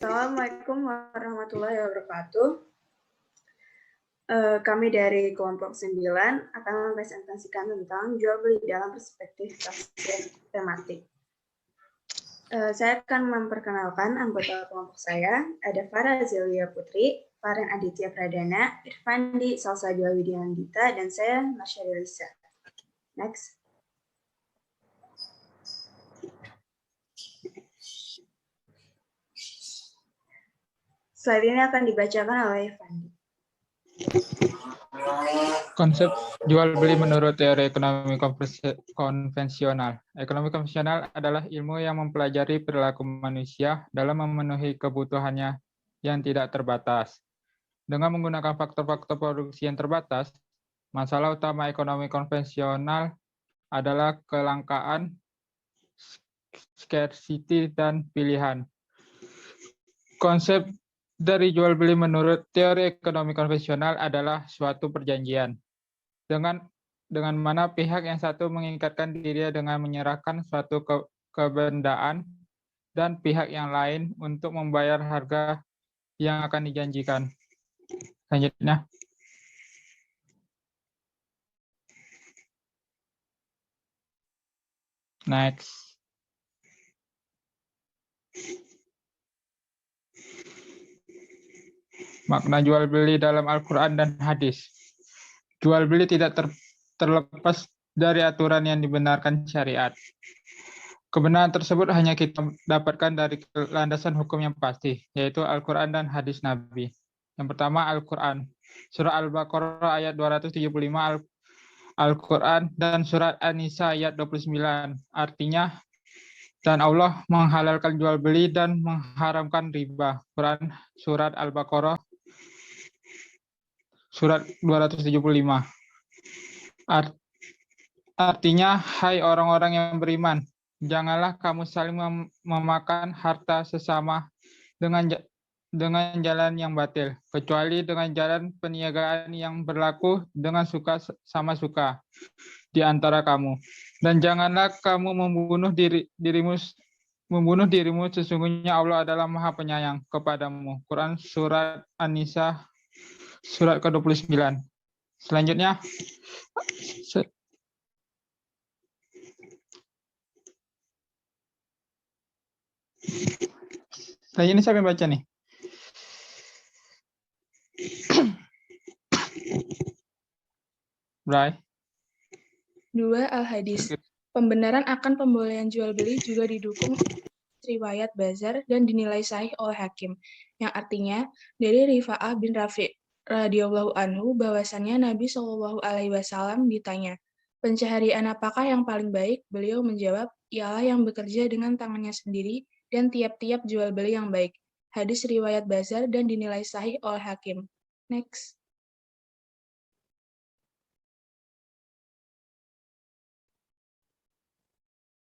Assalamualaikum warahmatullahi wabarakatuh. Kami dari kelompok 9 akan mempresentasikan tentang jual beli dalam perspektif tafsir tematik. Saya akan memperkenalkan anggota kelompok saya, ada Farah Zelia Putri, Faren Aditya Pradana, Irfandi Salsabila Widiandita, dan saya Masya Lisa. Next. Slide ini akan dibacakan oleh Irfandi. Konsep jual beli menurut teori ekonomi konvensional. Ekonomi konvensional adalah ilmu yang mempelajari perilaku manusia dalam memenuhi kebutuhannya yang tidak terbatas. Dengan menggunakan faktor-faktor produksi yang terbatas, masalah utama ekonomi konvensional adalah kelangkaan, scarcity, dan pilihan. Konsep dari jual beli menurut teori ekonomi konvensional adalah suatu perjanjian dengan mana pihak yang satu mengikatkan dirinya dengan menyerahkan suatu kebendaan dan pihak yang lain untuk membayar harga yang akan dijanjikan. Selanjutnya. Next. Makna jual beli dalam Al-Quran dan hadis. Jual beli tidak terlepas dari aturan yang dibenarkan syariat. Kebenaran tersebut hanya kita dapatkan dari landasan hukum yang pasti, yaitu Al-Quran dan hadis Nabi. Yang pertama, Al-Quran. Surah Al-Baqarah ayat 275, Al-Quran, dan surat An-Nisa ayat 29. Artinya, dan Allah menghalalkan jual beli dan mengharamkan riba. Quran surat Al-Baqarah surat 275. Artinya, hai orang-orang yang beriman, janganlah kamu saling memakan harta sesama dengan jalan yang batil, kecuali dengan jalan perniagaan yang berlaku dengan suka sama suka di antara kamu. Dan janganlah kamu membunuh dirimu, sesungguhnya Allah adalah Maha Penyayang kepadamu. Quran surat An-Nisa surat ke-29. Selanjutnya, ini siapa yang baca nih? Bray. 2. Al-Hadis. Pembenaran akan pembolehan jual beli juga didukung riwayat Bazar dan dinilai sahih oleh hakim, yang artinya dari Rifa'ah bin Rafi' radhiyallahu anhu bahwasannya Nabi Shallallahu alaihi wasallam ditanya, "Pencaharian apakah yang paling baik?" Beliau menjawab, "Ialah yang bekerja dengan tangannya sendiri dan tiap-tiap jual beli yang baik." Hadis riwayat Bazar dan dinilai sahih oleh hakim. Next.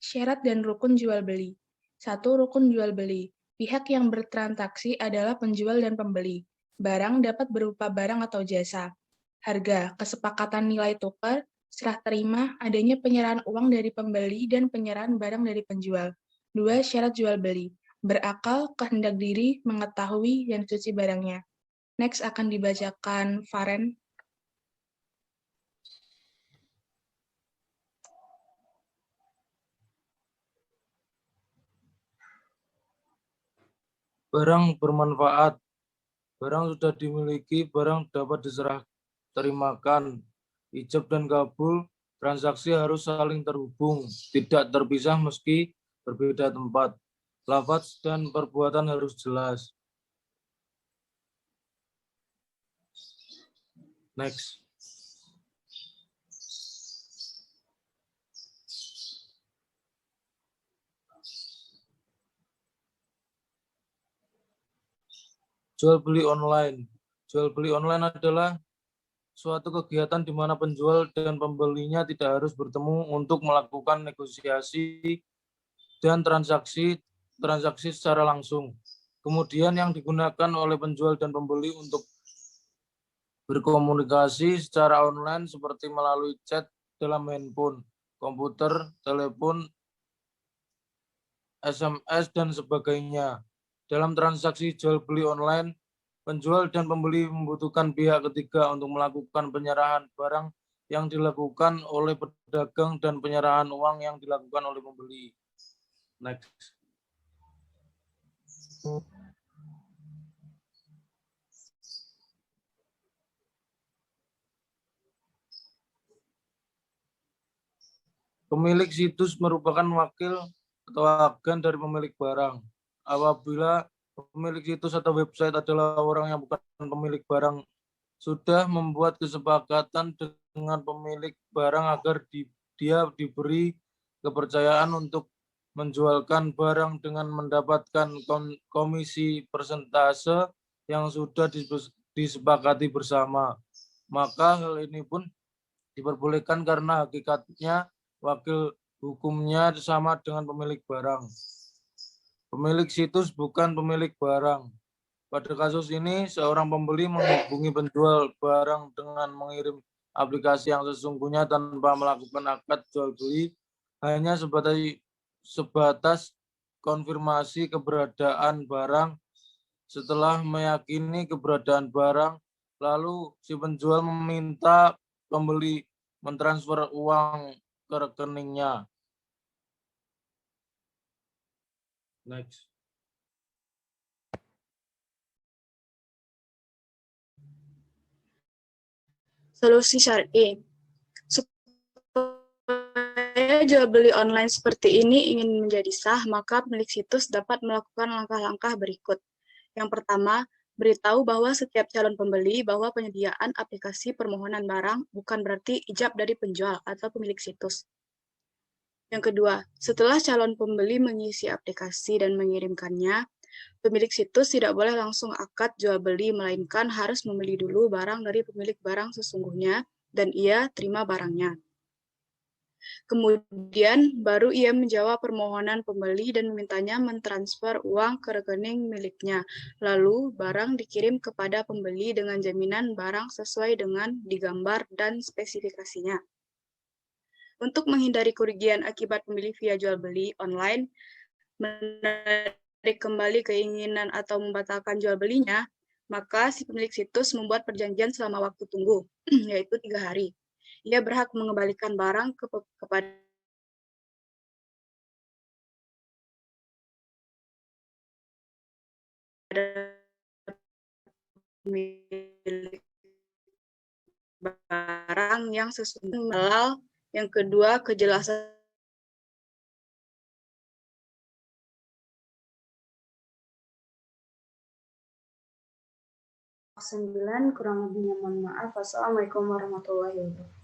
Syarat dan rukun jual beli. 1. Rukun jual beli. Pihak yang bertransaksi adalah penjual dan pembeli. Barang dapat berupa barang atau jasa. Harga, kesepakatan nilai tukar, serah terima, adanya penyerahan uang dari pembeli dan penyerahan barang dari penjual. 2. Syarat jual beli. Berakal, kehendak diri, mengetahui, dan suci barangnya. Next akan dibacakan Faren. Barang bermanfaat. Barang sudah dimiliki, barang dapat diserah terimakan. Ijab dan kabul, transaksi harus saling terhubung, tidak terpisah meski berbeda tempat. Lafaz dan perbuatan harus jelas. Next. Jual beli online. Jual beli online adalah suatu kegiatan di mana penjual dan pembelinya tidak harus bertemu untuk melakukan negosiasi dan transaksi secara langsung. Kemudian yang digunakan oleh penjual dan pembeli untuk berkomunikasi secara online seperti melalui chat dalam handphone, komputer, telepon, SMS, dan sebagainya. Dalam transaksi jual beli online, penjual dan pembeli membutuhkan pihak ketiga untuk melakukan penyerahan barang yang dilakukan oleh pedagang dan penyerahan uang yang dilakukan oleh pembeli. Next. Pemilik situs merupakan wakil atau agen dari pemilik barang. Apabila pemilik situs atau website adalah orang yang bukan pemilik barang, sudah membuat kesepakatan dengan pemilik barang agar dia diberi kepercayaan untuk menjualkan barang dengan mendapatkan komisi persentase yang sudah disepakati bersama. Maka hal ini pun diperbolehkan karena hakikatnya wakil hukumnya sama dengan pemilik barang. Pemilik situs bukan pemilik barang. Pada kasus ini, seorang pembeli menghubungi penjual barang dengan mengirim aplikasi yang sesungguhnya tanpa melakukan akad jual beli, hanya sebatas konfirmasi keberadaan barang. Setelah meyakini keberadaan barang, lalu si penjual meminta pembeli mentransfer uang ke rekeningnya. Next. Solusi syar'i. Supaya jual beli online seperti ini ingin menjadi sah, maka pemilik situs dapat melakukan langkah-langkah berikut. Yang pertama, beritahu bahwa setiap calon pembeli bahwa penyediaan aplikasi permohonan barang bukan berarti ijab dari penjual atau pemilik situs. Yang kedua, setelah calon pembeli mengisi aplikasi dan mengirimkannya, pemilik situs tidak boleh langsung akad jual beli, melainkan harus membeli dulu barang dari pemilik barang sesungguhnya dan ia terima barangnya. Kemudian baru ia menjawab permohonan pembeli dan memintanya mentransfer uang ke rekening miliknya. Lalu barang dikirim kepada pembeli dengan jaminan barang sesuai dengan digambar dan spesifikasinya. Untuk menghindari kerugian akibat pembeli via jual beli online, menarik kembali keinginan atau membatalkan jual belinya, maka si pemilik situs membuat perjanjian selama waktu tunggu, yaitu 3 hari. Ia berhak mengembalikan barang kepada pemilik barang yang sesungguhnya. Yang kedua, kejelasan Sembilan, kurang lebihnya mohon maaf. Wassalamualaikum warahmatullahi wabarakatuh.